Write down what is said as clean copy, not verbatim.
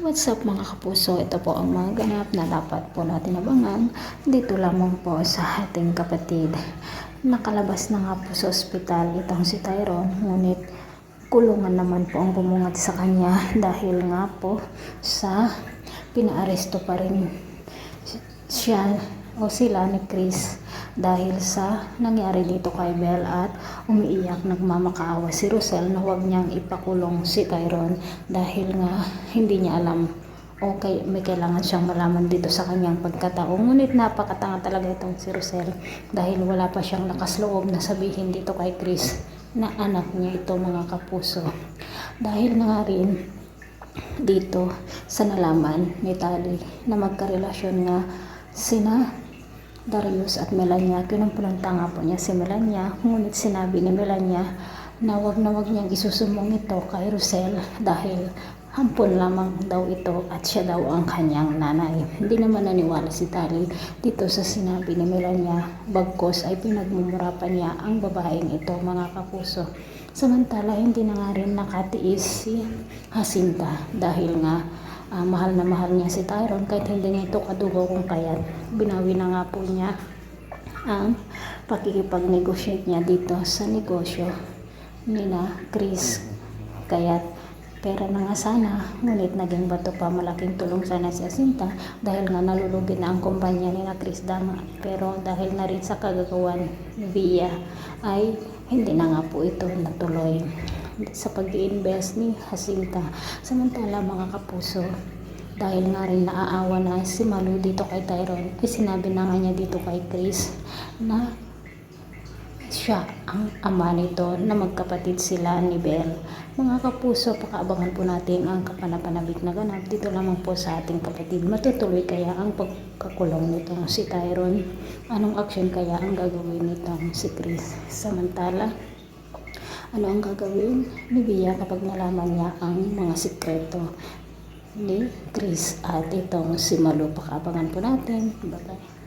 What's up mga kapuso? Ito po ang mga ganap na dapat po natin abangan dito lamang po sa ating kapatid. Nakalabas na nga po sa ospital itong si Tyrone, ngunit kulungan naman po ang bumungad sa kanya dahil nga po sa pinaaresto pa rin siya o sila ni Chris dahil sa nangyari dito kay Belle at umiiyak nagmamakaawa si Rosel na huwag niyang ipakulong si Tyrone dahil nga hindi niya alam o may kailangan siyang malaman dito sa kanyang pagkatao. Ngunit napakatanga talaga itong si Rosel dahil wala pa siyang lakas loob na sabihin dito kay Chris na anak niya ito mga kapuso. Dahil nga rin dito sa nalaman ni Tali na magkarelasyon nga sina Darius at Melania. Pinunta nga po niya si Melania, ngunit sinabi ni Melania na wag niyang isusumbong ito kay Rosel dahil hampon lamang daw ito at siya daw ang kanyang nanay. Hindi naman naniwala si Tali dito sa sinabi ni Melania, bagkos ay pinagmumura pa niya ang babaeng ito mga kapuso. Samantala hindi na nga rin nakatiis si Jacinta dahil nga mahal na mahal niya si Tyrone kahit hindi niya ito kadugo kung kaya't binawi na nga po niya ang pakikipag-negotiate niya dito sa negosyo ni na Chris. Kaya't pera na nga sana, ngunit naging bato pa. Malaking tulong sana si Jacinta dahil nga nalulugi na ang kumpanya ni na Chris Dama, pero dahil na rin sa kagagawan ni Via ay hindi na nga po ito natuloy sa pag-i-invest ni Jacinta. Samantala mga kapuso, dahil nga rin naaawa na si Malu dito kay Tyrone, ay sinabi na nga niya dito kay Chris na siya ang ama nito, na magkapatid sila ni Belle. Mga kapuso, pakaabangan po natin ang kapanapanabik na ganap dito lamang po sa ating kapatid. Matutuloy kaya ang pagkakulong nitong si Tyrone? Anong action kaya ang gagawin nitong si Chris? Samantala, ano ang gagawin ni Via kapag nalaman niya ang mga sikreto ni Chris at itong si Malu? Pakaabangan po natin. Bye-bye.